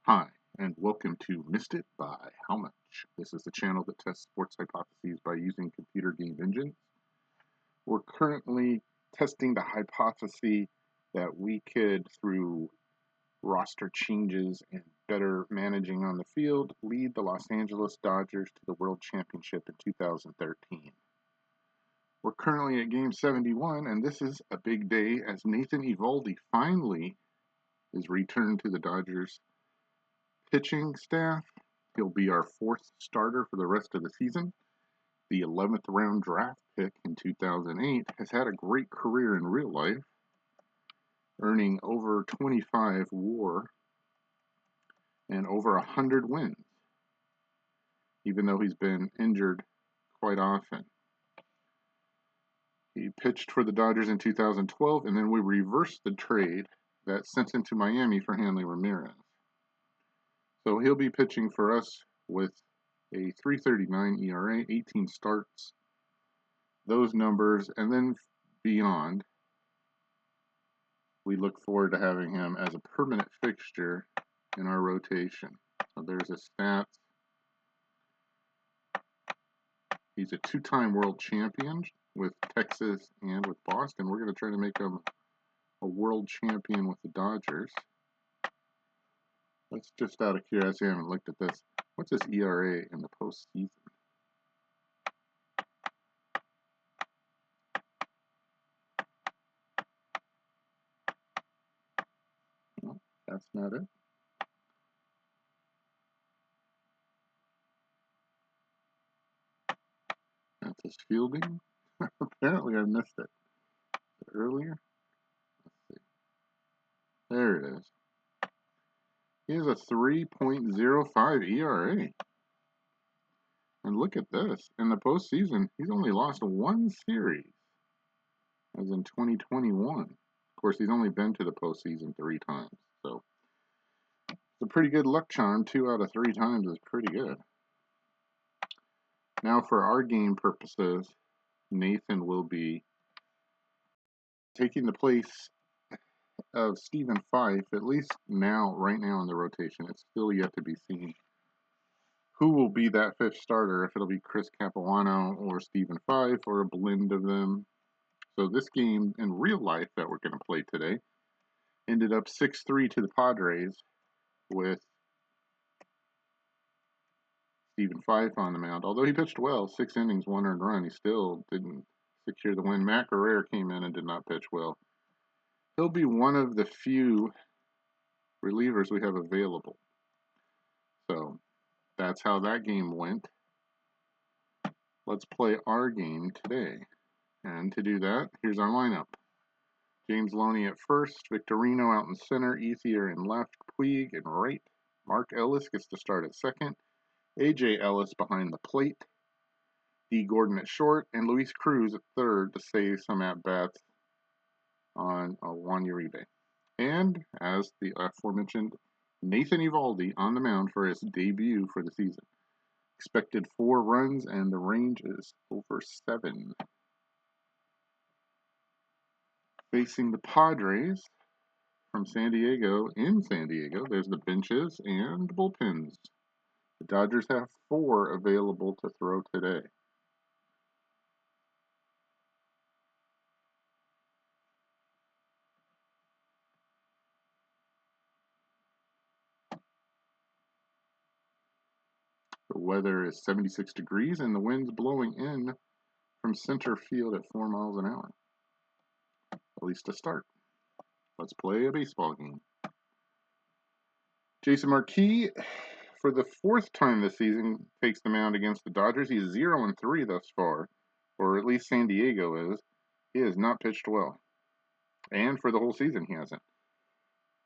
Hi, and welcome to Missed It by How Much. This is the channel that tests sports hypotheses by using computer game engines. We're currently testing the hypothesis that we could, through roster changes and better managing on the field, lead the Los Angeles Dodgers to the World Championship in 2013. We're currently at game 71, and this is a big day as Nathan Eovaldi finally is returned to the Dodgers pitching staff. He'll be our fourth starter for the rest of the season. The 11th round draft pick in 2008 has had a great career in real life, earning over 25 WAR and over 100 wins, even though he's been injured quite often. He pitched for the Dodgers in 2012, and then we reversed the trade that sent him to Miami for Hanley Ramirez. So he'll be pitching for us with a 3.39 ERA, 18 starts, those numbers, and then beyond. We look forward to having him as a permanent fixture in our rotation. So there's his stats. He's a two-time world champion with Texas and with Boston. We're going to try to make him a world champion with the Dodgers. Let's just, out of curiosity, I haven't looked at this. What's his ERA in the postseason? No, that's not it. That's his fielding. Apparently I missed it earlier. Let's see. There it is. He has a 3.05 ERA. And look at this. In the postseason, he's only lost one series, as in 2021. Of course, he's only been to the postseason 3 times. So it's a pretty good luck charm. 2 out of 3 times is pretty good. Now, for our game purposes, Nathan will be taking the place of Stephen Fife, at least now, right now in the rotation. It's still yet to be seen who will be that 5th starter, if it'll be Chris Capuano or Stephen Fife or a blend of them. So this game in real life that we're going to play today ended up 6-3 to the Padres with Stephen Fife on the mound. Although he pitched well, 6 innings, 1 earned run, he still didn't secure the win. Matt Guerrero came in and did not pitch well. He'll be one of the few relievers we have available. So that's how that game went. Let's play our game today. And to do that, here's our lineup. James Loney at first, Victorino out in center, Ethier in left, Puig in right. Mark Ellis gets to start at second. A.J. Ellis behind the plate. D. Gordon at short, and Luis Cruz at third to save some at-bats on Juan Uribe. And, as the aforementioned, Nathan Eovaldi on the mound for his debut for the season. Expected 4 runs, and the range is over 7. Facing the Padres from San Diego, there's the benches and bullpens. The Dodgers have 4 available to throw today. The weather is 76 degrees and the wind's blowing in from center field at 4 miles an hour. At least to start. Let's play a baseball game. Jason Marquis, for the 4th time this season, takes the mound against the Dodgers. He's 0-3 thus far, or at least San Diego is. He has not pitched well. And for the whole season, he hasn't.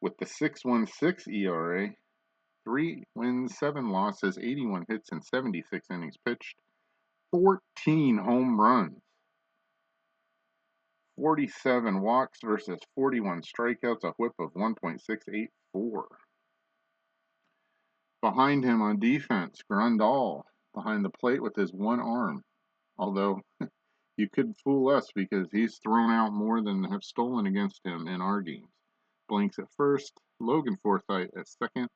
With the 6.16 ERA, 3 wins, 7 losses, 81 hits, and 76 innings pitched, 14 home runs, 47 walks versus 41 strikeouts, a whip of 1.684. Behind him on defense, Grandal behind the plate with his one arm. Although you could fool us because he's thrown out more than have stolen against him in our games. Blanks at first, Logan Forsythe at second,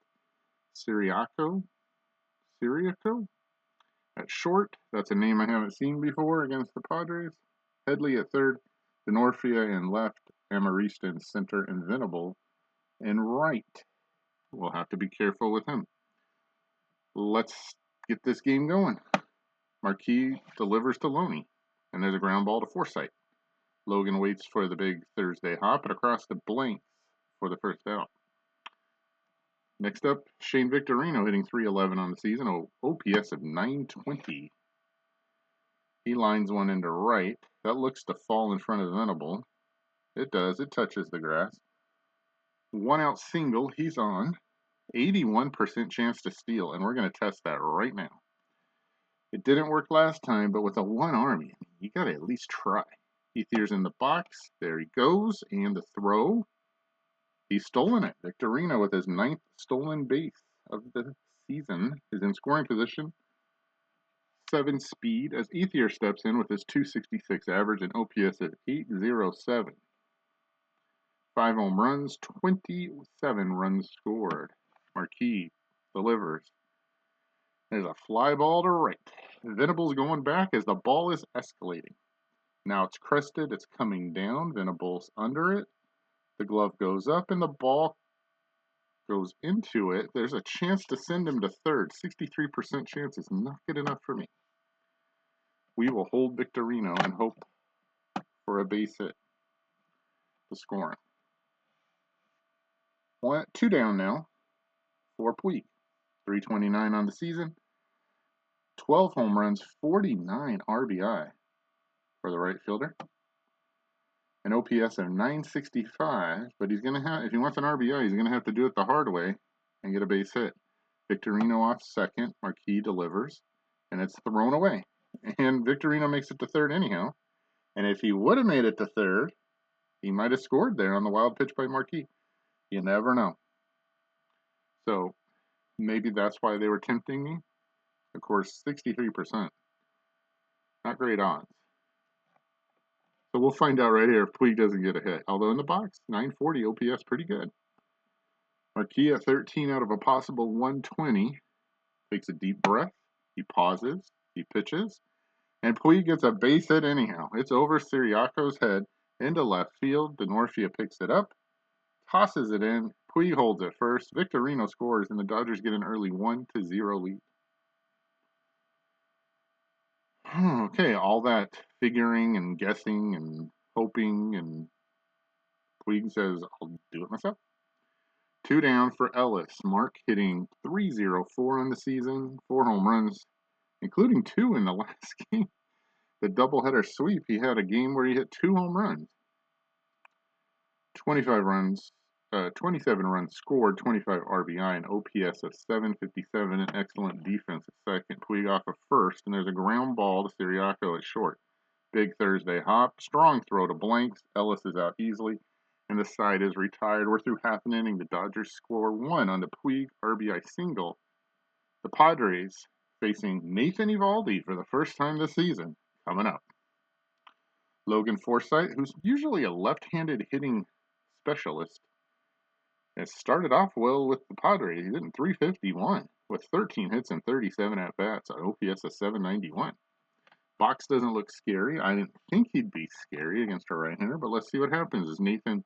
Siriaco at short. That's a name I haven't seen before against the Padres. Headley at third. Denorfia in left. Amarista in center. And Venable in right. We'll have to be careful with him. Let's get this game going. Marquis delivers to Loney. And there's a ground ball to Forsythe. Logan waits for the big Thursday hop and across the blanks for the first out. Next up, Shane Victorino hitting .311 on the season, OPS of 920. He lines one into right. That looks to fall in front of Venable. It does. It touches the grass. 1 out single. He's on. 81% chance to steal, and we're going to test that right now. It didn't work last time, but with a one arm, you got to at least try. Ethier's in the box. There he goes. And the throw. He's stolen it. Victorino with his 9th stolen base of the season is in scoring position. 7 speed as Ethier steps in with his .266 average and OPS at .807. 5 home runs, 27 runs scored. Marquis delivers. There's a fly ball to right. Venable's going back as the ball is escalating. Now it's crested. It's coming down. Venable's under it. The glove goes up and the ball goes into it. There's a chance to send him to third. 63% chance is not good enough for me. We will hold Victorino and hope for a base hit to score him. 2 down now for Puig. 329 on the season. 12 home runs, 49 RBI for the right fielder. An OPS of 965, but he's going to have, if he wants an RBI, he's going to have to do it the hard way and get a base hit. Victorino off second, Marquis delivers, and it's thrown away. And Victorino makes it to third anyhow. And if he would have made it to third, he might have scored there on the wild pitch by Marquis. You never know. So maybe that's why they were tempting me. Of course, 63%. Not great odds. So we'll find out right here if Puig doesn't get a hit. Although in the box, 940 OPS, pretty good. Marquis at 13 out of a possible 120. Takes a deep breath. He pauses. He pitches. And Puig gets a base hit anyhow. It's over Siriaco's head into left field. Denorfia picks it up. Tosses it in. Puig holds it first. Victorino scores, and the Dodgers get an early 1-0 lead. Okay, all that figuring and guessing and hoping, and Puig says, I'll do it myself. 2 down for Ellis. Mark hitting .304 on the season. 4 home runs, including 2 in the last game. The doubleheader sweep, he had a game where he hit 2 home runs. 27 runs scored, 25 RBI, and OPS of 757, and excellent defense at second. Puig off of first, and there's a ground ball to Siriaco at short. Big Thursday hop, strong throw to blanks. Ellis is out easily, and the side is retired. We're through half an inning. The Dodgers score 1 on the Puig RBI single. The Padres facing Nathan Eovaldi for the first time this season, coming up. Logan Forsythe, who's usually a left-handed hitting specialist, has started off well with the Padres. He's hitting .351 with 13 hits and 37 at-bats, an OPS of 791. Box doesn't look scary. I didn't think he'd be scary against a right-hander, but let's see what happens as Nathan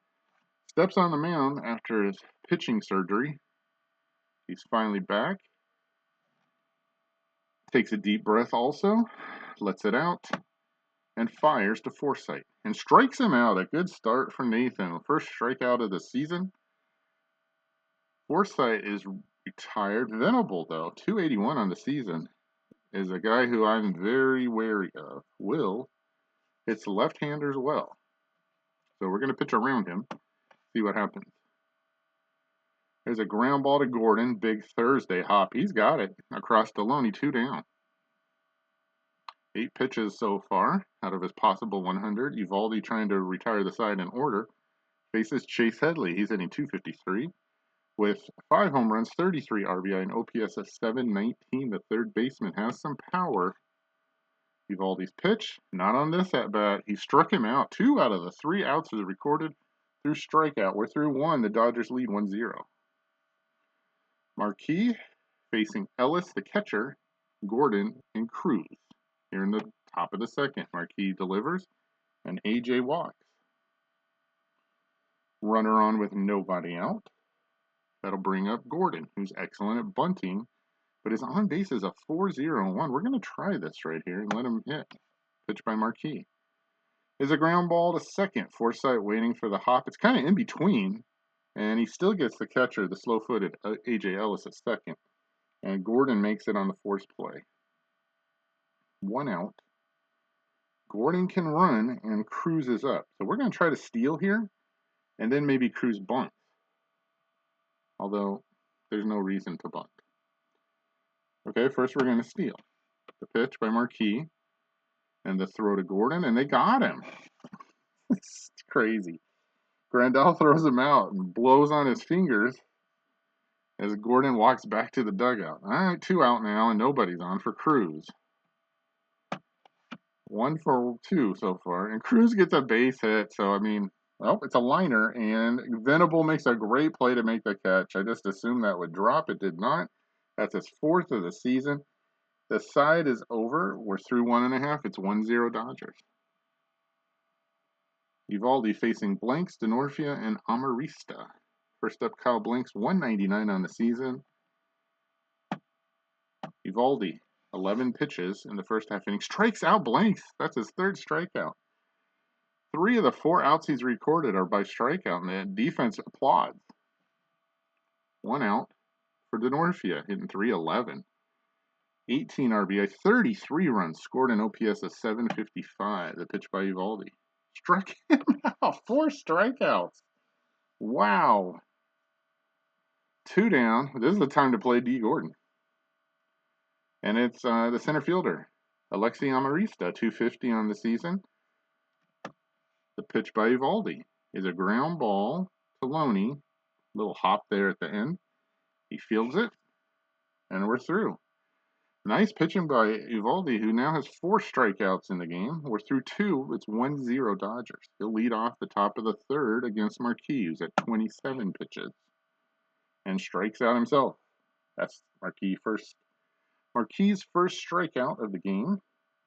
steps on the mound after his pitching surgery. He's finally back. Takes a deep breath also, lets it out, and fires to Forsythe and strikes him out. A good start for Nathan. First strikeout of the season. Forsythe is retired. Venable, though, .281 on the season, is a guy who I'm very wary of. Will hits left-handers well. So we're going to pitch around him, see what happens. There's a ground ball to Gordon. Big Thursday hop. He's got it. Across Deloney, 2 down. 8 pitches so far out of his possible 100. Eovaldi trying to retire the side in order. Faces Chase Headley. He's hitting .253 with 5 home runs, 33 RBI, and OPS of 719. The third baseman has some power. Eovaldi's pitch, not on this at-bat. He struck him out. 2 out of the 3 outs are recorded through strikeout. We're through 1. The Dodgers lead 1-0. Marquis facing Ellis, the catcher, Gordon, and Cruz. Here in the top of the second, Marquis delivers, and AJ walks. Runner on with nobody out. That'll bring up Gordon, who's excellent at bunting, but his on base is a 4-0-1. We're going to try this right here and let him hit. Pitch by Marquis. Is a ground ball to second. Forsythe waiting for the hop. It's kind of in between, and he still gets the catcher, the slow-footed AJ Ellis, at second. And Gordon makes it on the force play. 1 out. Gordon can run, and Cruz is up. So we're going to try to steal here, and then maybe Cruz bunts. Although, there's no reason to bunt. Okay, first we're going to steal. The pitch by Marquis, and the throw to Gordon, and they got him. It's crazy. Grandal throws him out and blows on his fingers as Gordon walks back to the dugout. All right, 2 out now, and nobody's on for Cruz. 1 for 2 so far, and Cruz gets a base hit. So I mean, well, it's a liner, and Venable makes a great play to make the catch. I just assumed that would drop. It did not. That's his 4th of the season. The side is over. We're through 1.5. It's 1-0 Dodgers. Eovaldi facing Blanks, Denorfia, and Amarista. First up, Kyle Blanks, 199 on the season. Eovaldi, 11 pitches in the first half inning. Strikes out Blanks. That's his 3rd strikeout. 3 of the 4 outs he's recorded are by strikeout, and the defense applauds. 1 out for Denorfia, hitting .311. 18 RBI, 33 runs, scored an OPS of 755. The pitch by Eovaldi. Struck him out. 4 strikeouts. Wow. 2 down. This is the time to play D. Gordon. And it's the center fielder, Alexi Amarista, 250 on the season. The pitch by Eovaldi is a ground ball to Loney. Little hop there at the end. He fields it, and we're through. Nice pitching by Eovaldi, who now has 4 strikeouts in the game. We're through 2. It's 1-0 Dodgers. He'll lead off the top of the 3rd against Marquis, who's at 27 pitches, and strikes out himself. That's Marquis' first strikeout of the game.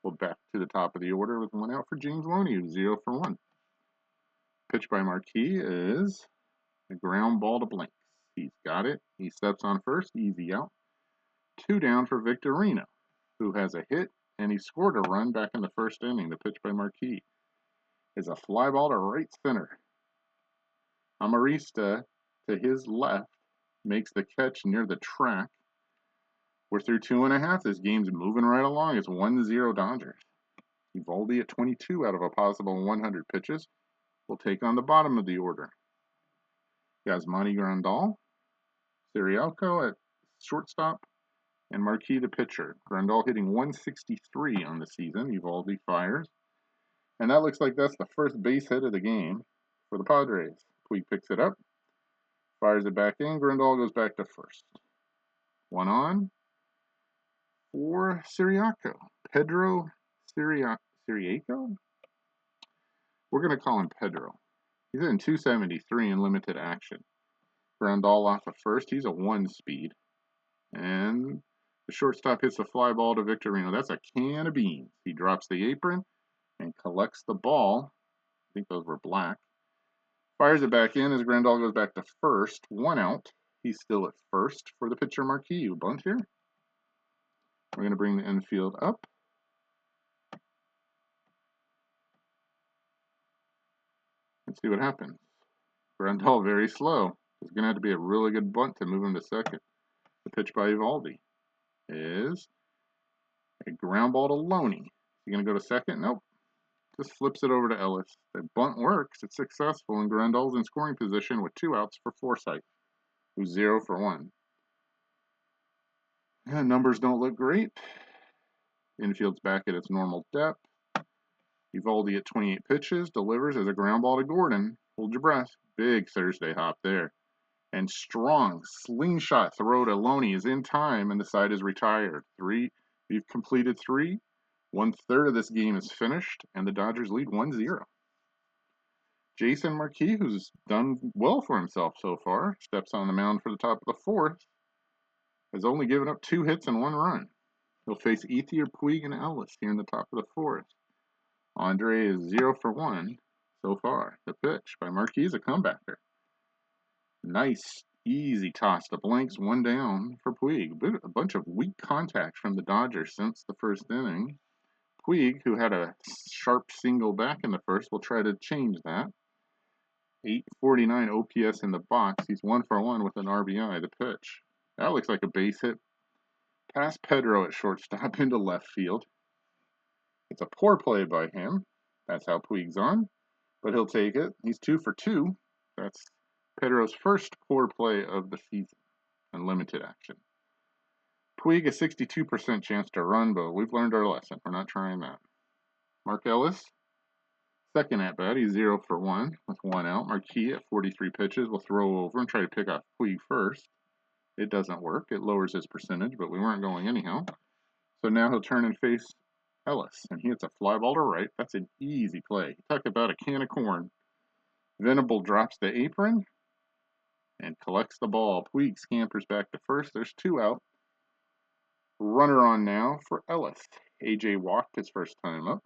We'll back to the top of the order with 1 out for James Loney, who's 0 for 1. Pitch by Marquis is a ground ball to Blanks. He's got it. He steps on first, easy out. 2 down for Victorino, who has a hit, and he scored a run back in the first inning. The pitch by Marquis is a fly ball to right center. Amarista, to his left, makes the catch near the track. We're through 2.5. This game's moving right along. It's 1-0 Dodgers. Eovaldi at 22 out of a possible 100 pitches will take on the bottom of the order. Yasmani Grandal, Sirialco at shortstop, and Marquis the pitcher. Grandal hitting 163 on the season. Eovaldi fires. And that looks like that's the first base hit of the game for the Padres. Puig picks it up, fires it back in. Grandal goes back to first. 1 on for Siriaco. Pedro Siriaco? We're going to call him Pedro. He's in 273 in limited action. Grandal off of first. He's a 1 speed. And the shortstop hits the fly ball to Victorino. That's a can of beans. He drops the apron and collects the ball. I think those were black. Fires it back in as Grandal goes back to first. 1 out. He's still at first for the pitcher Marquis. You bunt here. We're going to bring the infield up. Let's see what happens. Grandal very slow. It's going to have to be a really good bunt to move him to second. The pitch by Eovaldi is a ground ball to Loney. Is he going to go to second? Nope. Just flips it over to Ellis. The bunt works. It's successful, and Grandal's in scoring position with 2 outs for Forsythe, who's 0 for 1. And numbers don't look great. Infield's back at its normal depth. Eovaldi at 28 pitches delivers as a ground ball to Gordon. Hold your breath. Big Thursday hop there. And strong slingshot throw to Loney is in time, and the side is retired. We've completed 3. 1/3 of this game is finished, and the Dodgers lead 1-0. Jason Marquis, who's done well for himself so far, steps on the mound for the top of the 4th. has only given up 2 hits and 1 run. He'll face Ethier, Puig, and Ellis here in the top of the 4th. Andre is 0 for 1 so far. The pitch by Marquis, a comebacker. Nice, easy toss to Blanks, 1 down for Puig. A bunch of weak contact from the Dodgers since the first inning. Puig, who had a sharp single back in the first, will try to change that. 849 OPS in the box. He's 1 for 1 with an RBI. The pitch. That looks like a base hit. Past Pedro at shortstop into left field. It's a poor play by him. That's how Puig's on. But he'll take it. He's 2 for 2. That's Pedro's first poor play of the season in limited action. Puig, a 62% chance to run, but we've learned our lesson. We're not trying that. Mark Ellis, second at bat. He's 0 for 1 with 1 out. Marquis at 43 pitches will throw over and try to pick off Puig first. It doesn't work. It lowers his percentage, but we weren't going anyhow. So now he'll turn and face Ellis, and he hits a fly ball to right. That's an easy play. Talk about a can of corn. Venable drops the apron and collects the ball. Puig scampers back to first. There's 2 out. Runner on now for Ellis. AJ walked his first time up.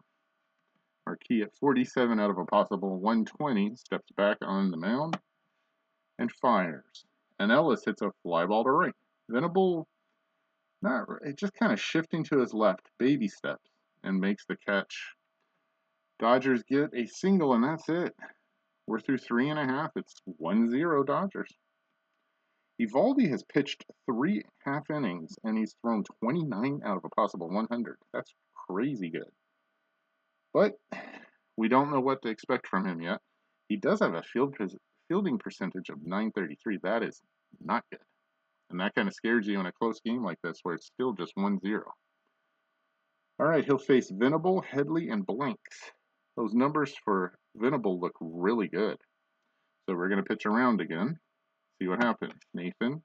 Marquis at 47 out of a possible 120 steps back on the mound and fires. And Ellis hits a fly ball to right. Venable, just kind of shifting to his left, baby steps, and makes the catch. Dodgers get a single, and that's it. We're through 3.5. It's 1-0 Dodgers. Eovaldi has pitched 3 half innings, and he's thrown 29 out of a possible 100. That's crazy good. But we don't know what to expect from him yet. He does have a fielding percentage of .933. That is not good. And that kind of scares you in a close game like this where it's still just 1-0. All right, he'll face Venable, Headley, and Blanks. Those numbers for Venable look really good. So we're going to pitch around again. See what happens. Nathan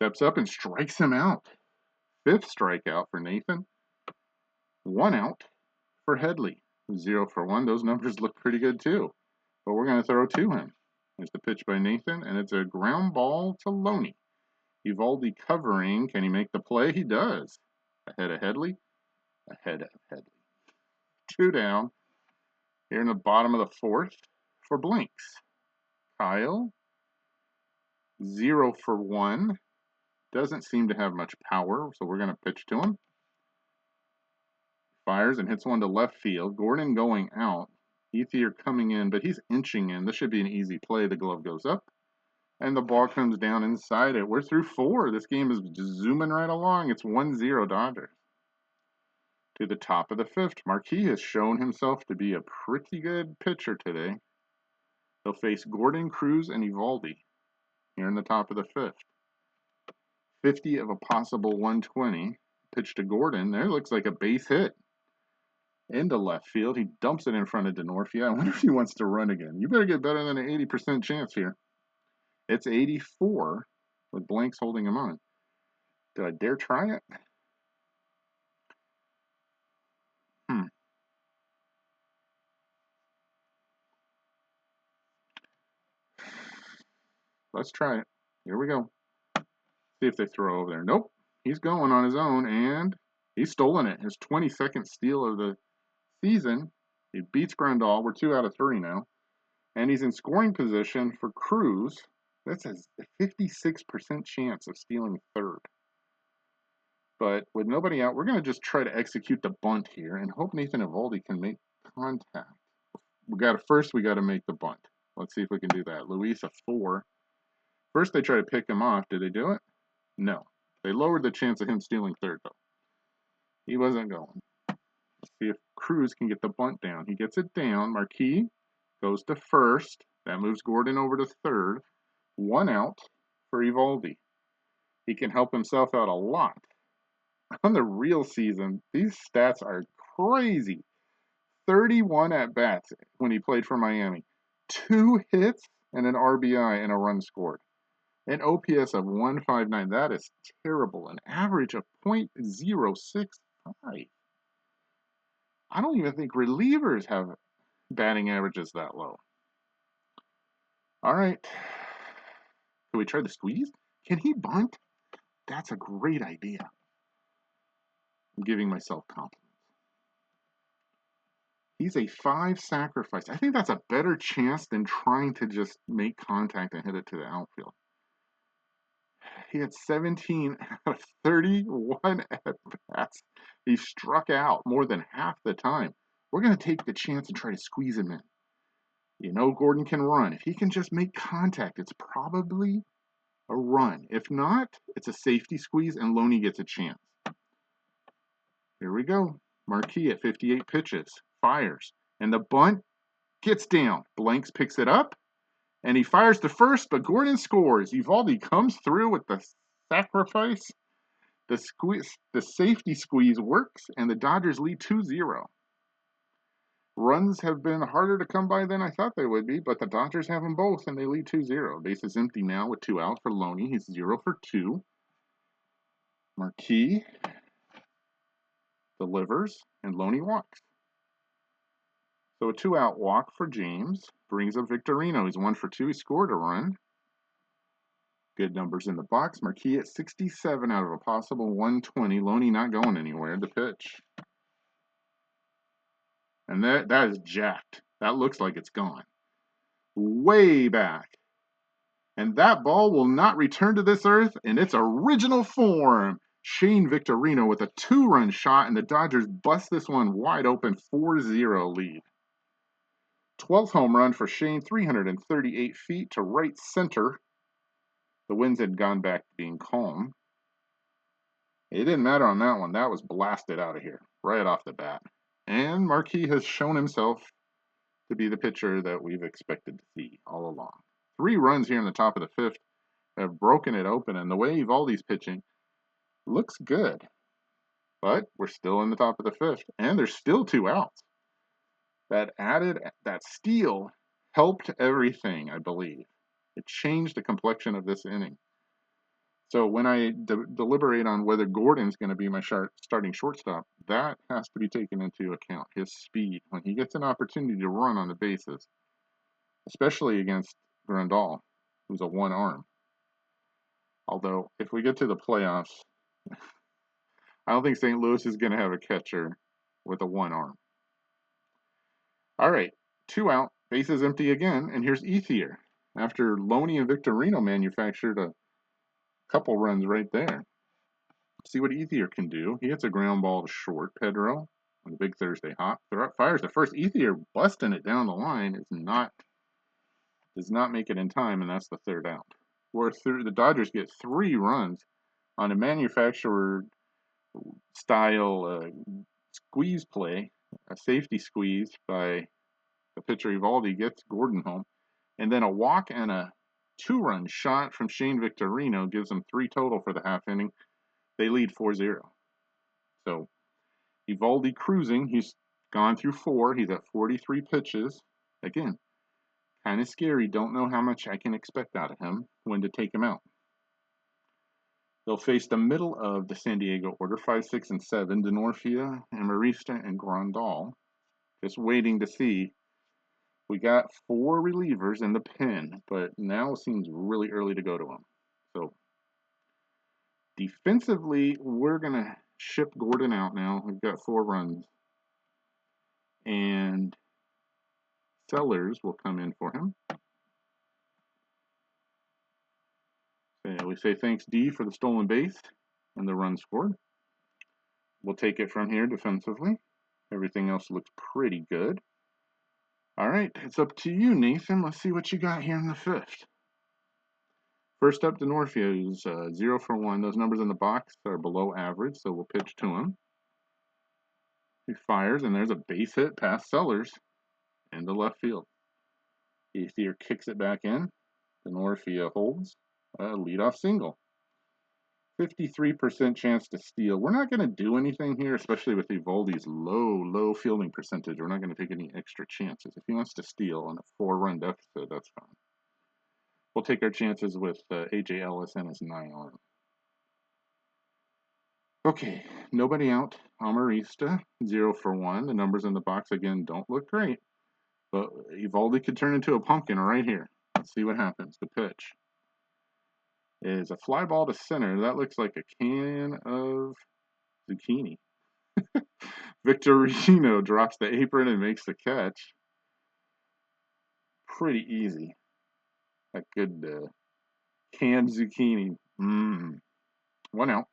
steps up and strikes him out. 5th strikeout for Nathan. 1 out for Headley. 0 for 1. Those numbers look pretty good too. But we're going to throw to him. Here's the pitch by Nathan, and it's a ground ball to Loney. Eovaldi covering. Can he make the play? He does. Ahead of Headley. Ahead of Headley. 2 down. Here in the bottom of the 4th for Blanks. Kyle. 0 for 1. Doesn't seem to have much power, so we're going to pitch to him. Fires and hits one to left field. Gordon going out. Ethier coming in, but he's inching in. This should be an easy play. The glove goes up, and the ball comes down inside it. We're through 4. This game is just zooming right along. It's 1-0 Dodgers. To the top of the 5th, Marquis has shown himself to be a pretty good pitcher today. They'll face Gordon, Cruz, and Eovaldi here in the top of the 5th. 50 of a possible 120. Pitch to Gordon. There looks like a base hit. Into left field. He dumps it in front of Denorfia. I wonder if he wants to run again. You better get better than an 80% chance here. It's 84 with Blanks holding him on. Do I dare try it? Let's try it. Here we go. See if they throw over there. Nope. He's going on his own, and he's stolen it. His 22nd steal of the season. He beats Grandal. We're 2 out of 3 now. And he's in scoring position for Cruz. That's a 56% chance of stealing 3rd. But with nobody out, we're going to just try to execute the bunt here and hope Nathan Eovaldi can make contact. We got to make the bunt. Let's see if we can do that. Luis, a 4. First, they try to pick him off. Did they do it? No. They lowered the chance of him stealing 3rd, though. He wasn't going. Let's see if Cruz can get the bunt down. He gets it down. Marquis goes to 1st. That moves Gordon over to 3rd. 1 out for Eovaldi. He can help himself out a lot. On the real season, these stats are crazy. 31 at-bats when he played for Miami. 2 hits and an RBI and a run scored. An OPS of 159. That is terrible. An average of .065. I don't even think relievers have batting averages that low. All right. Can we try the squeeze? Can he bunt? That's a great idea. I'm giving myself compliments. He's a 5 sacrifice. I think that's a better chance than trying to just make contact and hit it to the outfield. He had 17 out of 31 at-bats. He struck out more than half the time. We're going to take the chance and try to squeeze him in. You know Gordon can run. If he can just make contact, it's probably a run. If not, it's a safety squeeze and Loney gets a chance. Here we go. Marquis at 58 pitches. Fires. And the bunt gets down. Blanks picks it up. And he fires to first, but Gordon scores. Eovaldi comes through with the sacrifice. The safety squeeze works, and the Dodgers lead 2-0. Runs have been harder to come by than I thought they would be, but the Dodgers have them both, and they lead 2-0. Base is empty now with 2 out for Loney. He's 0 for 2. Marquis delivers, and Loney walks. So a 2-out walk for James brings up Victorino. He's 1 for 2. He scored a run. Good numbers in the box. Marquis at 67 out of a possible 120. Loney not going anywhere. The pitch. And that is jacked. That looks like it's gone. Way back. And that ball will not return to this earth in its original form. Shane Victorino with a 2-run shot, and the Dodgers bust this one wide open 4-0 lead. 12th home run for Shane, 338 feet to right center. The winds had gone back to being calm. It didn't matter on that one. That was blasted out of here right off the bat. And Marquis has shown himself to be the pitcher that we've expected to see all along. 3 runs here in the top of the 5th have broken it open, and the way Eovaldi's pitching looks good. But we're still in the top of the 5th, and there's still 2 outs. That steal helped everything, I believe. It changed the complexion of this inning. So when I deliberate on whether Gordon's going to be my starting shortstop, that has to be taken into account. His speed, when he gets an opportunity to run on the bases, especially against Grandal, who's a 1-arm. Although, if we get to the playoffs, I don't think St. Louis is going to have a catcher with a 1-arm. All right, 2 out, bases empty again, and here's Ethier. After Loney and Victorino manufactured a couple runs right there. See what Ethier can do. He hits a ground ball to short. Pedro on the big Thursday hop. Fires the first. Ethier busting it down the line does not make it in time, and that's the 3rd out. The Dodgers get 3 runs on a manufacturer style squeeze play, a safety squeeze by the pitcher Eovaldi gets Gordon home, and then a walk and a 2-run shot from Shane Victorino gives them 3 total for the half inning. They lead 4-0. So Eovaldi cruising. He's gone through 4. He's at 43 pitches. Again, kind of scary. Don't know how much I can expect out of him, when to take him out. They'll face the middle of the San Diego order, 5, 6, and 7, Denorfia, Amarista, and Grandal. Just waiting to see. We got 4 relievers in the pen, but now it seems really early to go to them. So defensively, we're going to ship Gordon out now. We've got 4 runs. And Sellers will come in for him. And we say thanks, D, for the stolen base and the run scored. We'll take it from here defensively. Everything else looks pretty good. All right, it's up to you, Nathan. Let's see what you got here in the 5th. First up, Denorfia is 0 for 1. Those numbers in the box are below average, so we'll pitch to him. He fires, and there's a base hit past Sellers into left field. Ethier kicks it back in. Denorfia holds a leadoff single. 53% chance to steal. We're not going to do anything here, especially with Eovaldi's low fielding percentage. We're not going to take any extra chances. If he wants to steal on a 4-run deficit, that's fine. We'll take our chances with A.J. Ellis and his 9-arm. Okay, nobody out. Amarista, 0 for 1. The numbers in the box, again, don't look great. But Eovaldi could turn into a pumpkin right here. Let's see what happens. The pitch. is a fly ball to center. That looks like a can of zucchini. Victorino drops the apron and makes the catch. Pretty easy. That good canned zucchini. Mmm. 1 out.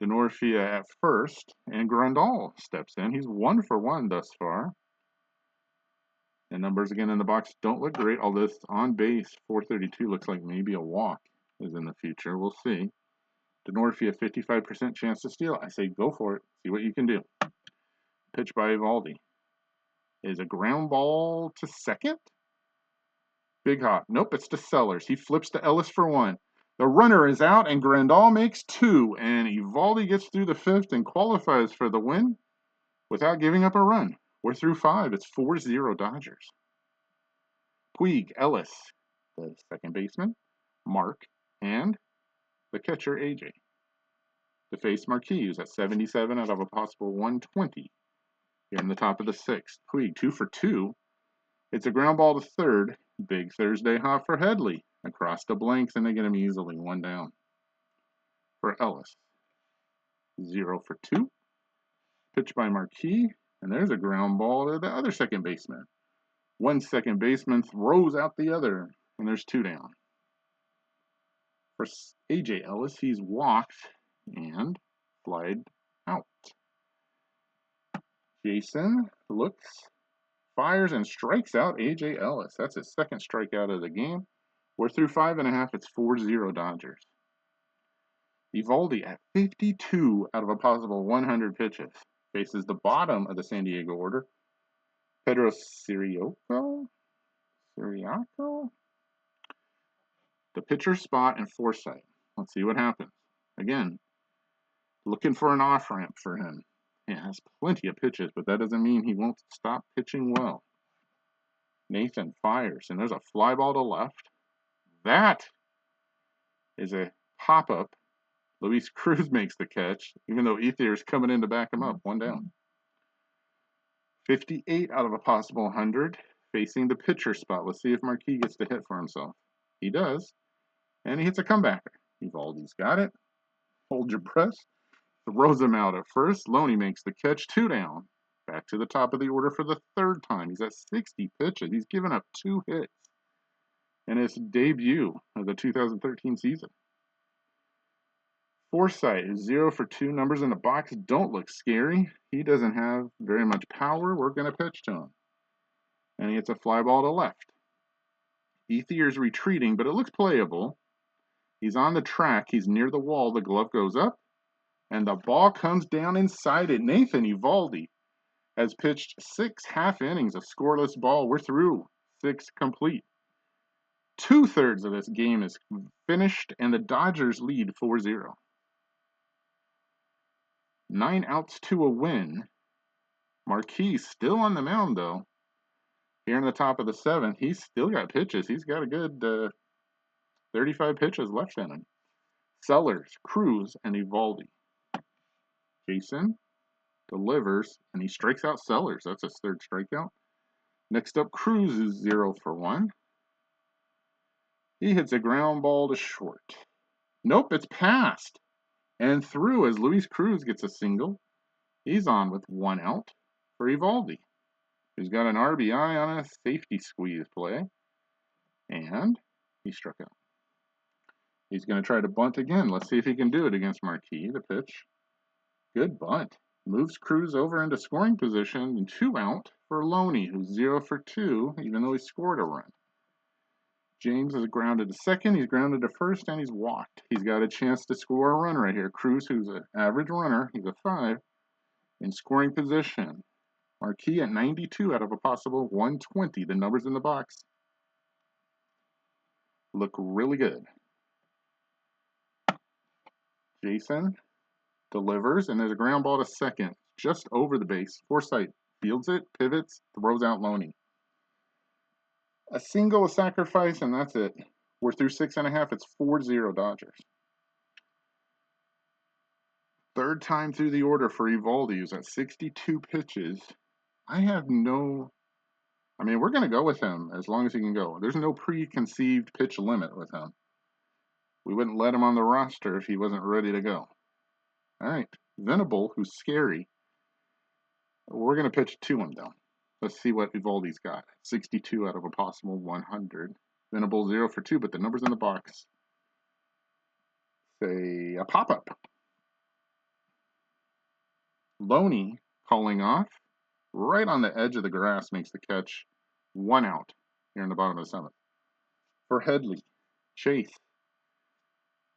Denorfia at first, and Grandal steps in. He's 1-for-1 thus far. The numbers again in the box don't look great, although this on base 432 looks like maybe a walk is in the future. We'll see. Denorfia 55% chance to steal. I say go for it. See what you can do. Pitch by Eovaldi is a ground ball to second. Big hop. Nope, it's to Sellers. He flips to Ellis for 1. The runner is out, and Grandal makes 2, and Eovaldi gets through the 5th and qualifies for the win without giving up a run. We're through 5. It's 4-0 Dodgers. Puig, Ellis, the second baseman, Mark, and the catcher, AJ. To face Marquis, who's at 77 out of a possible 120 here in the top of the 6th. Puig, 2-for-2. It's a ground ball to third. Big Thursday hop for Headley. Across the blanks, and they get him easily. 1 down. For Ellis. 0-for-2. Pitch by Marquis, and there's a ground ball to the other second baseman. 1 second baseman throws out the other, and there's 2 down. For AJ Ellis, he's walked and flied out. Jason looks, fires, and strikes out AJ Ellis. That's his second strikeout of the game. We're through 5.5. It's 4-0 Dodgers. Eovaldi at 52 out of a possible 100 pitches. Faces the bottom of the San Diego order. Pedro Siriaco? The pitcher spot and Forsythe. Let's see what happens. Again, looking for an off-ramp for him. He has plenty of pitches, but that doesn't mean he won't stop pitching well. Nathan fires, and there's a fly ball to left. That is a pop-up. Luis Cruz makes the catch, even though Ethier's coming in to back him up. 1 down. 58 out of a possible 100, facing the pitcher spot. Let's see if Marquis gets to hit for himself. He does, and he hits a comebacker. Eovaldi's got it. Hold your breath. Throws him out at first. Loney makes the catch. 2 down. Back to the top of the order for the 3rd time. He's at 60 pitches. He's given up 2 hits in his debut of the 2013 season. Forsythe is 0-for-2. Numbers in the box don't look scary. He doesn't have very much power. We're going to pitch to him. And he hits a fly ball to left. Ethier's retreating, but it looks playable. He's on the track. He's near the wall. The glove goes up, and the ball comes down inside it. Nathan Eovaldi has pitched 6 half innings of scoreless ball. We're through 6 complete. 2/3 of this game is finished, and the Dodgers lead 4-0. 9 outs to a win. Marquis still on the mound, though. Here in the top of the 7th, he's still got pitches. He's got a good 35 pitches left in him. Sellers, Cruz, and Eovaldi. Jason delivers, and he strikes out Sellers. That's his 3rd strikeout. Next up, Cruz is 0-for-1. He hits a ground ball to short. Nope, it's passed and through as Luis Cruz gets a single. He's on with 1 out for Eovaldi, who's got an RBI on a safety squeeze play, and he struck out. He's going to try to bunt again. Let's see if he can do it against Marquis. The pitch. Good bunt. Moves Cruz over into scoring position, and 2 out for Loney, who's 0-for-2, even though he scored a run. James is grounded to second, he's grounded to first, and he's walked. He's got a chance to score a run right here. Cruz, who's an average runner, he's a 5, in scoring position. Marquis at 92 out of a possible 120. The numbers in the box look really good. Jason delivers, and there's a ground ball to second, just over the base. Forsythe fields it, pivots, throws out Loney. A single, a sacrifice, and that's it. We're through 6.5. It's 4-0 Dodgers. 3rd time through the order for Eovaldi, who's at 62 pitches. we're going to go with him as long as he can go. There's no preconceived pitch limit with him. We wouldn't let him on the roster if he wasn't ready to go. All right. Venable, who's scary. We're going to pitch to him, though. Let's see what Eovaldi's got. 62 out of a possible 100. Venable 0 for 2, but the numbers in the box say a pop-up. Loney calling off. Right on the edge of the grass makes the catch. 1 out here in the bottom of the 7th. For Headley, Chase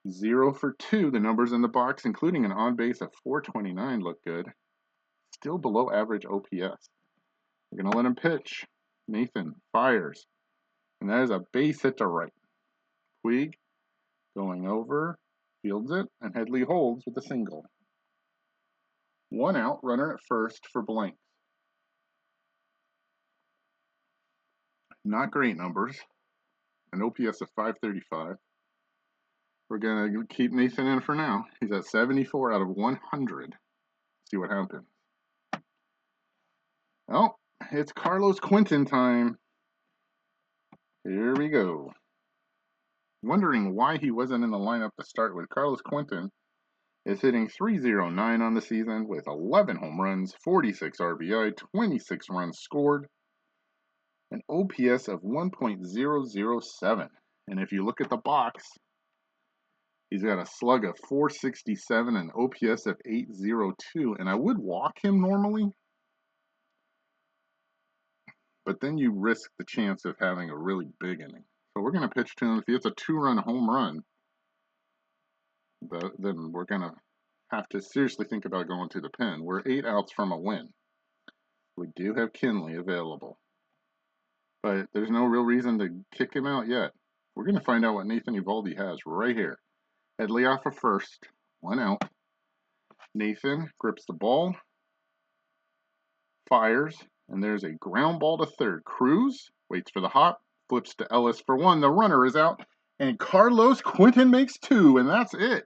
0 for 2. The numbers in the box, including an on base of 429, look good. Still below average OPS. We're going to let him pitch. Nathan fires. And that is a base hit to right. Puig going over, fields it, and Headley holds with a single. 1 out, runner at first for blanks. Not great numbers. An OPS of 535. We're going to keep Nathan in for now. He's at 74 out of 100. See what happens. Oh, it's Carlos Quentin time. Here we go. Wondering why he wasn't in the lineup to start with. Carlos Quentin is hitting .309 on the season with 11 home runs, 46 RBI, 26 runs scored, an OPS of 1.007. And if you look at the box, he's got a slug of 467 and OPS of 802. And I would walk him normally, but then you risk the chance of having a really big inning. So we're going to pitch to him. If he hits a 2-run home run, then we're going to have to seriously think about going to the pen. We're 8 outs from a win. We do have Kinley available, but there's no real reason to kick him out yet. We're going to find out what Nathan Eovaldi has right here. Headley off of first, 1 out. Nathan grips the ball, fires, and there's a ground ball to third. Cruz waits for the hop, flips to Ellis for 1. The runner is out, and Carlos Quentin makes 2, and that's it.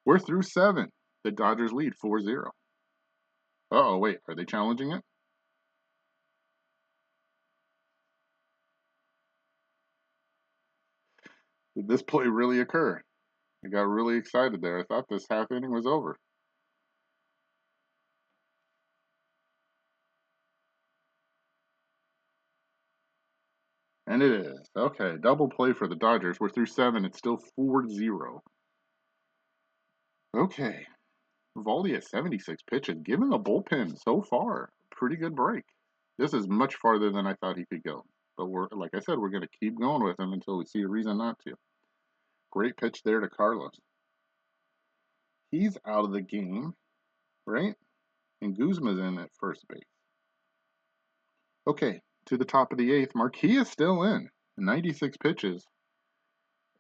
We're through 7. The Dodgers lead 4-0. Uh-oh, wait, are they challenging it? Did this play really occur? I got really excited there. I thought this half inning was over. And it is. Okay, double play for the Dodgers. We're through 7. It's still 4-0. Okay. Eovaldi at 76 pitches. Given the bullpen so far, pretty good break. This is much farther than I thought he could go. But like I said, we're going to keep going with him until we see a reason not to. Great pitch there to Carlos. He's out of the game, right? And Guzma's in at first base. Okay, to the top of the 8th. Marquis is still in. 96 pitches.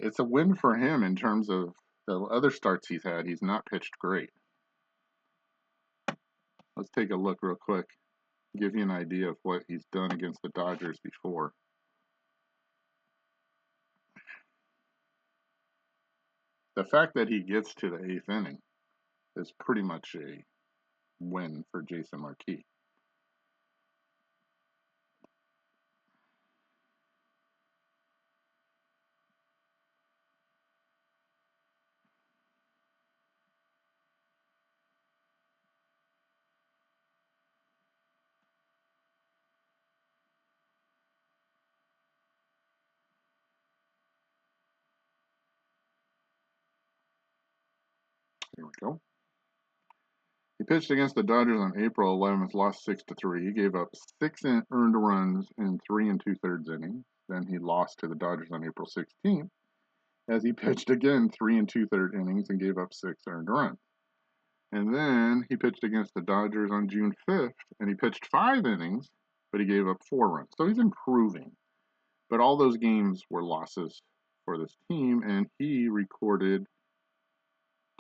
It's a win for him in terms of the other starts he's had. He's not pitched great. Let's take a look real quick. Give you an idea of what he's done against the Dodgers before. The fact that he gets to the 8th inning is pretty much a win for Jason Marquis. Here we go. He pitched against the Dodgers on April 11th, lost 6-3. He gave up 6 earned runs in 3 2/3 innings. Then he lost to the Dodgers on April 16th, as he pitched again 3 2/3 innings and gave up 6 earned runs. And then he pitched against the Dodgers on June 5th, and he pitched 5 innings, but he gave up 4 runs. So he's improving. But all those games were losses for this team, and he recorded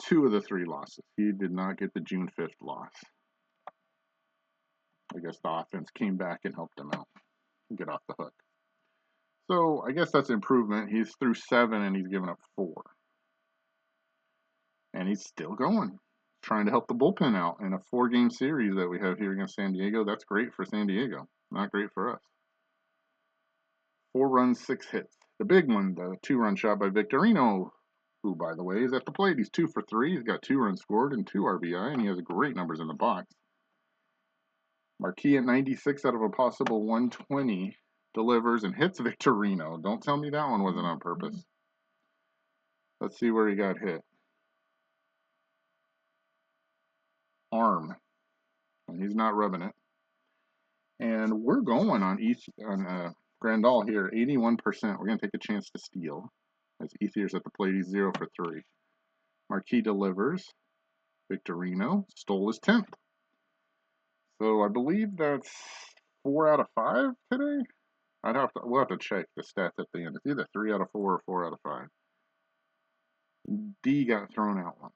2 of the 3 losses. He did not get the June 5th loss. I guess the offense came back and helped him out and get off the hook. So I guess that's improvement. He's through 7 and he's given up 4. And he's still going, trying to help the bullpen out in a 4-game series that we have here against San Diego. That's great for San Diego, not great for us. 4 runs, 6 hits. The big one, the 2-run shot by Victorino, who, by the way, is at the plate. He's 2 for 3. He's got 2 runs scored and 2 RBI, and he has great numbers in the box. Marquis at 96 out of a possible 120 delivers and hits Victorino. Don't tell me that one wasn't on purpose. Let's see where he got hit. Arm. And he's not rubbing it. And we're going on Grandal here, 81%. We're going to take a chance to steal. As Ethier's at the plate, he's 0 for 3. Marquis delivers. Victorino stole his 10th. So I believe that's 4 out of 5 today. We'll have to check the stats at the end. It's either 3 out of 4 or 4 out of 5. D got thrown out once.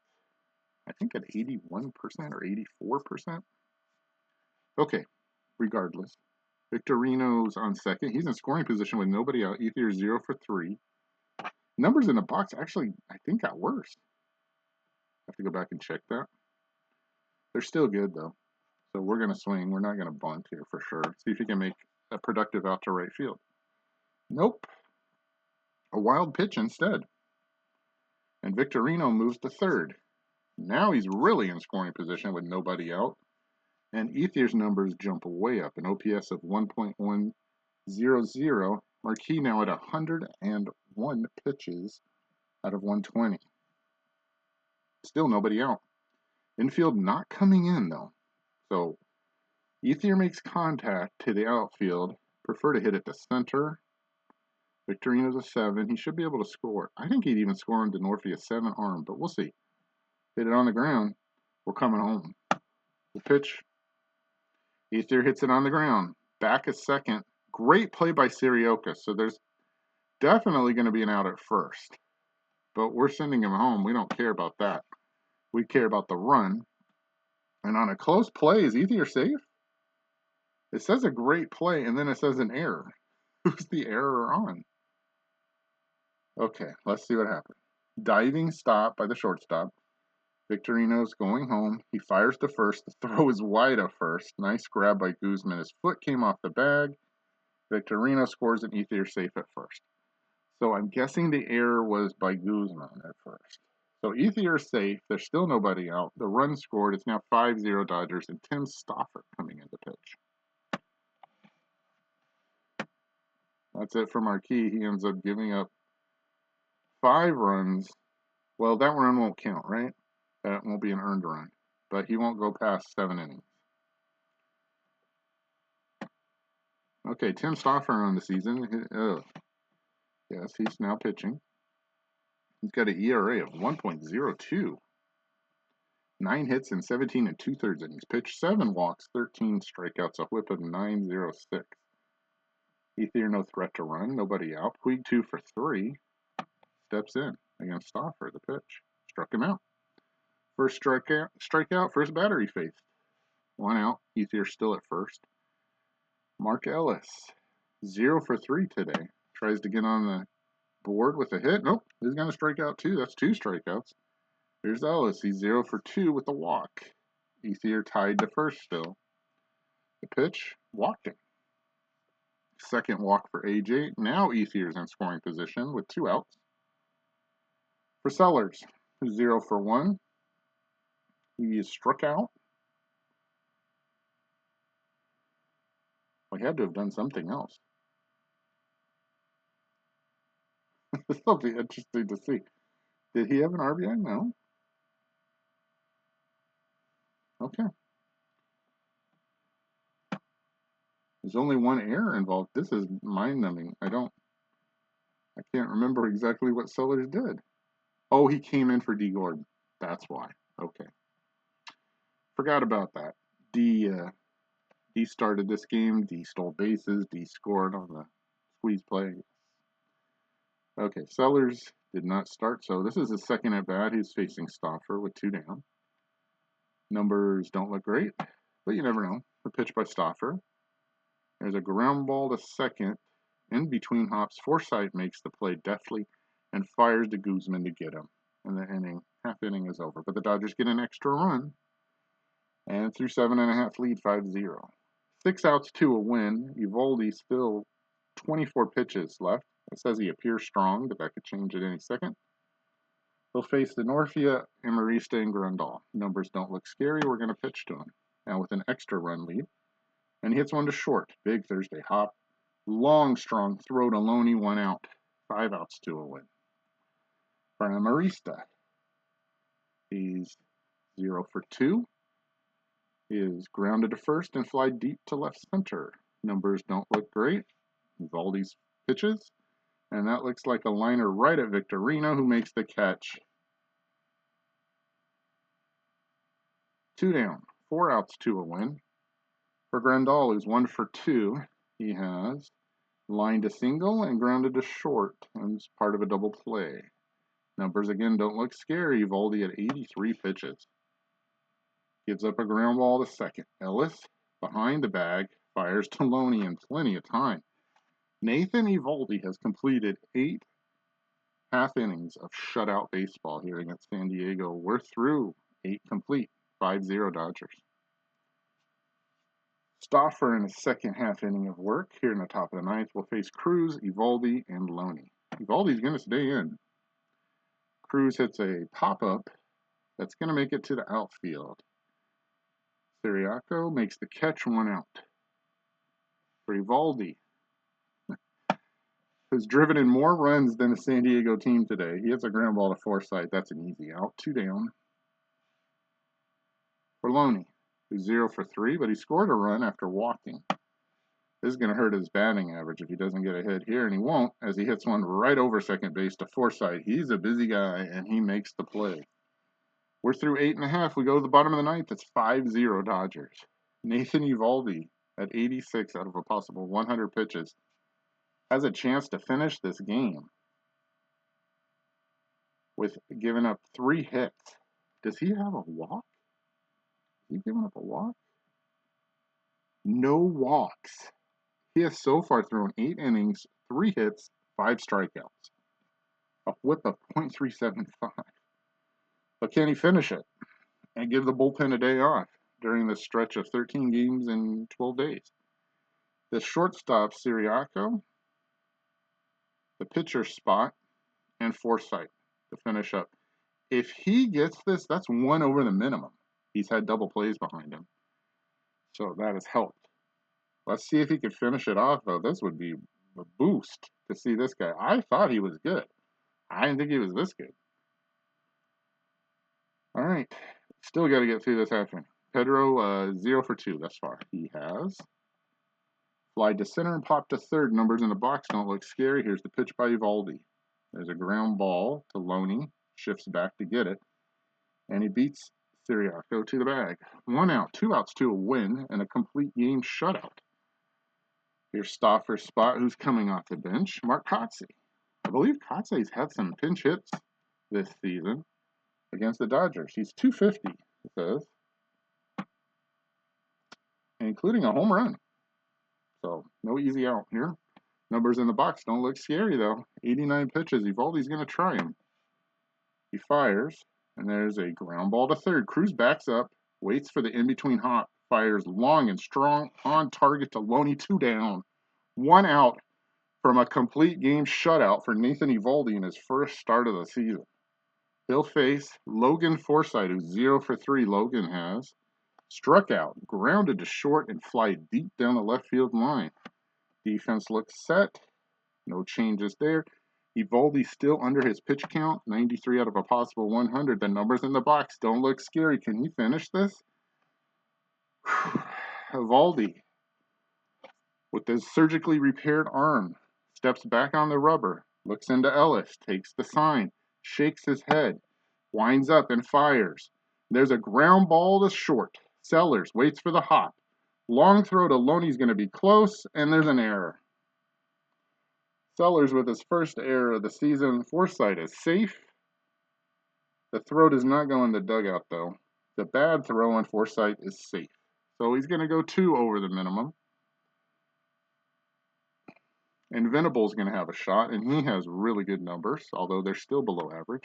I think at 81% or 84%. Okay, regardless. Victorino's on second. He's in scoring position with nobody out. Ether 0 for 3. Numbers in the box actually, I think, got worse. I have to go back and check that. They're still good, though. So we're going to swing. We're not going to bunt here for sure. See if he can make a productive out to right field. Nope. A wild pitch instead. And Victorino moves to third. Now he's really in scoring position with nobody out. And Ethier's numbers jump way up. An OPS of 1.100. Marquis now at 101 pitches out of 120. Still nobody out. Infield not coming in, though. So Ethier makes contact to the outfield. Prefer to hit it to center. Victorino's a 7. He should be able to score. I think he'd even score into Norfia 7 arm, but we'll see. Hit it on the ground. We're coming home. The pitch. Ethier hits it on the ground. Back at second. Great play by Sirioka. So there's definitely going to be an out at first. But we're sending him home. We don't care about that. We care about the run. And on a close play, is Ethier safe? It says a great play, and then it says an error. Who's the error on? Okay, let's see what happens. Diving stop by the shortstop. Victorino's going home. He fires to first. The throw is wide at first. Nice grab by Guzman. His foot came off the bag. Victorino scores and Ethier safe at first. So I'm guessing the error was by Guzman at first. So Ethier is safe. There's still nobody out. The run scored. It's now 5-0 Dodgers, and Tim Stauffer coming into pitch. That's it for Marquis. He ends up giving up 5 runs. Well, that run won't count, right? That won't be an earned run. But he won't go past 7 innings. Okay, Tim Stauffer on the season. Yes, he's now pitching. He's got an ERA of 1.02. 9 hits in 17 and 2/3 innings. Pitched 7 walks, 13 strikeouts, a whip of 9.06. Ethier no threat to run, nobody out. Puig 2 for 3. Steps in against Stauffer, the pitch. Struck him out. First strikeout, first batter he faced. 1 out. Ethier still at first. Mark Ellis, 0 for 3 today. Tries to get on the board with a hit. Nope, he's going to strike out too. That's 2 strikeouts. Here's Ellis. He's 0 for 2 with a walk. Ethier tied to first still. The pitch, walked him. Second walk for AJ. Now Ethier's in scoring position with 2 outs. For Sellers, 0 for 1. He is struck out. We had to have done something else. This will be interesting to see. Did he have an RBI? No. Okay. There's only 1 error involved. This is mind-numbing. I can't remember exactly what Sellers did. Oh, he came in for D. Gordon. That's why. Okay. Forgot about that. D started this game. D stole bases. D scored on the squeeze play. Okay, Sellers did not start, so this is his second at bat. He's facing Stauffer with 2 down. Numbers don't look great, but you never know. The pitch by Stauffer. There's a ground ball to second. In between hops, Forsythe makes the play deftly and fires to Guzman to get him. And the half inning is over. But the Dodgers get an extra run. And through 7.5 lead, 5-0. 6 outs to a win. Eovaldi still 24 pitches left. It says he appears strong, but that could change at any second. He'll face Denorfia, Amarista, and Grandal. Numbers don't look scary. We're going to pitch to him. Now with an extra run lead. And he hits one to short. Big Thursday hop. Long, strong throw to Loney, 1 out. 5 outs to a win. For Amarista, he's 0 for 2. He is grounded to first and fly deep to left center. Numbers don't look great. Eovaldi's pitches. And that looks like a liner right at Victorino, who makes the catch. 2 down. 4 outs to a win. For Grandal, who's 1 for 2, he has lined to single and grounded to short, and it's part of a double play. Numbers again don't look scary. Eovaldi at 83 pitches. Gives up a ground ball to second. Ellis, behind the bag, fires to Loney in plenty of time. Nathan Eovaldi has completed 8 half innings of shutout baseball here against San Diego. We're through 8 complete. 5-0 Dodgers. Stauffer in his second half inning of work here in the top of the ninth will face Cruz, Eovaldi, and Loney. Eovaldi's going to stay in. Cruz hits a pop-up that's going to make it to the outfield. Siriaco makes the catch, 1 out. For Eovaldi, who's driven in more runs than the San Diego team today, he hits a ground ball to Forsythe. That's an easy out. 2 down. For Loney, who's 0 for 3, but he scored a run after walking. This is going to hurt his batting average if he doesn't get a hit here, and he won't, as he hits one right over second base to Forsythe. He's a busy guy, and he makes the play. We're through 8.5. We go to the bottom of the ninth. It's 5-0 Dodgers. Nathan Eovaldi at 86 out of a possible 100 pitches has a chance to finish this game with giving up 3 hits. Does he have a walk? Is he giving up a walk? No walks. He has so far thrown 8 innings, 3 hits, 5 strikeouts. A whip of .375. But can he finish it and give the bullpen a day off during this stretch of 13 games in 12 days? The shortstop, Siriaco, the pitcher spot, and Forsythe to finish up. If he gets this, that's 1 over the minimum. He's had double plays behind him. So that has helped. Let's see if he can finish it off, though. This would be a boost to see this guy. I thought he was good. I didn't think he was this good. All right. Still got to get through this half inning. Pedro, 0 for 2 thus far. He has flied to center and popped to third. Numbers in the box don't look scary. Here's the pitch by Eovaldi. There's a ground ball to Loney. Shifts back to get it. And he beats Siriaco to the bag. 1 out, 2 outs to a win, and a complete game shutout. Here's Stauffer's spot, who's coming off the bench. Mark Kotze. I believe Kotze's had some pinch hits this season against the Dodgers. He's 250, it says, including a home run. So, no easy out here. Numbers in the box don't look scary, though. 89 pitches. Eovaldi's going to try him. He fires, and there's a ground ball to third. Cruz backs up, waits for the in-between hop, fires long and strong on target to Loney, 2 down. 1 out from a complete game shutout for Nathan Eovaldi in his first start of the season. He'll face Logan Forsythe, who's 0 for 3. Logan has struck out, grounded to short, and fly deep down the left field line. Defense looks set. No changes there. Eovaldi still under his pitch count, 93 out of a possible 100. The numbers in the box don't look scary. Can he finish this? Eovaldi, with his surgically repaired arm, steps back on the rubber, looks into Ellis, takes the sign, shakes his head, winds up and fires. There's a ground ball to short. Sellers waits for the hop. Long throw to Loney's going to be close, and there's an error. Sellers with his first error of the season. Forsythe is safe. The throw does not go in the dugout, though. The bad throw on Forsythe is safe. So he's going to go 2 over the minimum. And Venable's going to have a shot, and he has really good numbers, although they're still below average.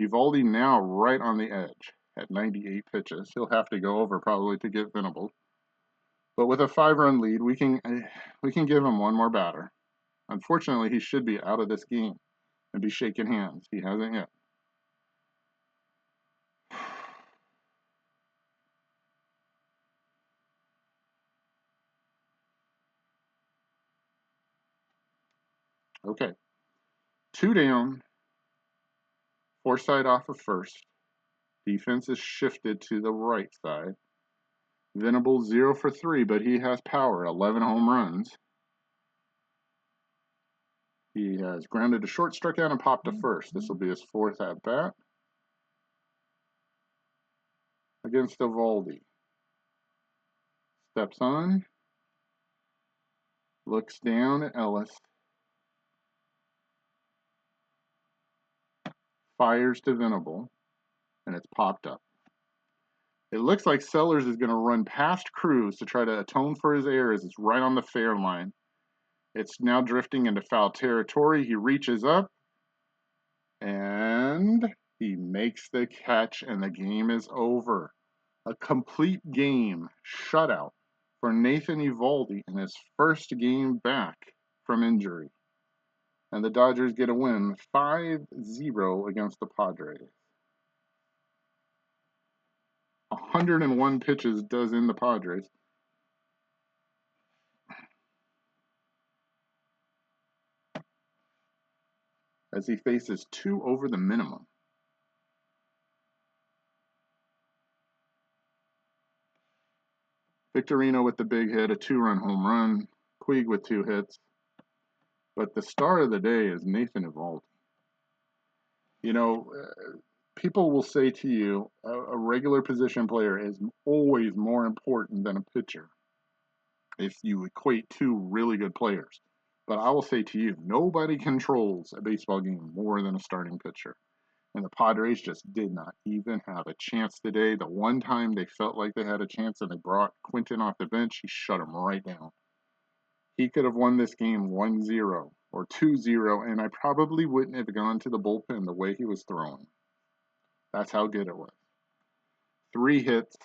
Eovaldi now right on the edge at 98 pitches. He'll have to go over probably to get Venable. But with a 5-run lead, we can give him 1 more batter. Unfortunately, he should be out of this game and be shaking hands. He hasn't yet. Okay, 2 down, Forsythe off of first. Defense is shifted to the right side. Venable 0 for 3, but he has power, 11 home runs. He has grounded a short, struck out, and popped to first. This will be his 4th at bat against Eovaldi. Steps on, looks down at Ellis, fires to Venable, and it's popped up. It looks like Sellers is going to run past Cruz to try to atone for his errors. It's right on the fair line. It's now drifting into foul territory. He reaches up, and he makes the catch, and the game is over. A complete game shutout for Nathan Eovaldi in his first game back from injury. And the Dodgers get a win 5-0 against the Padres. 101 pitches does in the Padres. As he faces 2 over the minimum. Victorino with the big hit, a 2-run home run. Puig with 2 hits. But the star of the day is Nathan Eovaldi. You know, people will say to you, a regular position player is always more important than a pitcher if you equate 2 really good players. But I will say to you, nobody controls a baseball game more than a starting pitcher. And the Padres just did not even have a chance today. The one time they felt like they had a chance and they brought Quinton off the bench, he shut him right down. He could have won this game 1-0 or 2-0, and I probably wouldn't have gone to the bullpen the way he was throwing. That's how good it was. 3 hits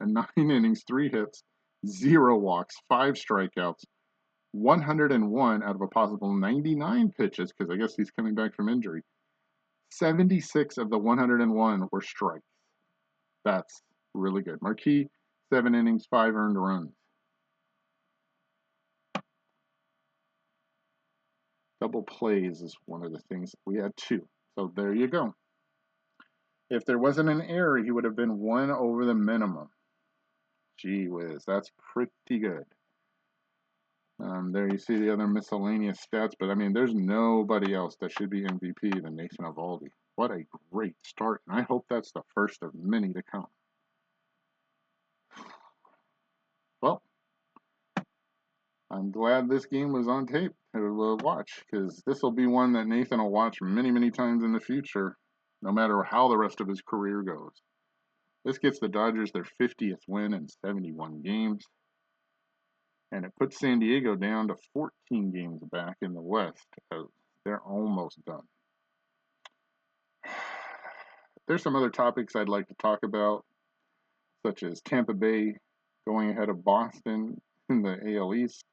and 9 innings, 3 hits, 0 walks, 5 strikeouts, 101 out of a possible 99 pitches, because I guess he's coming back from injury. 76 of the 101 were strikes. That's really good. Marquis, 7 innings, 5 earned runs. Double plays is one of the things. We had 2. So there you go. If there wasn't an error, he would have been 1 over the minimum. Gee whiz, that's pretty good. There you see the other miscellaneous stats, but I mean, there's nobody else that should be MVP than Nathan Eovaldi. What a great start, and I hope that's the first of many to come. Well, I'm glad this game was on tape to watch, because this will be one that Nathan will watch many, many times in the future, no matter how the rest of his career goes. This gets the Dodgers their 50th win in 71 games, and it puts San Diego down to 14 games back in the West. They're almost done. There's some other topics I'd like to talk about, such as Tampa Bay going ahead of Boston in the AL East,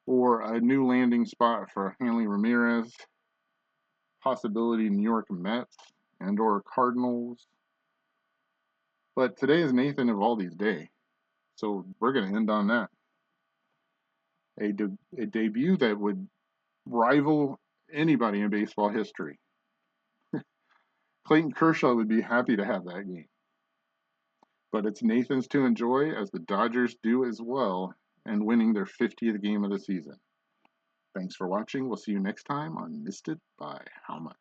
or a new landing spot for Hanley Ramirez, possibility New York Mets and or Cardinals. But today is Nathan Eovaldi's day, so we're going to end on that. A debut that would rival anybody in baseball history. Clayton Kershaw would be happy to have that game. But it's Nathan's to enjoy, as the Dodgers do as well, and winning their 50th game of the season. Thanks for watching. We'll see you next time on Missed It by How Much.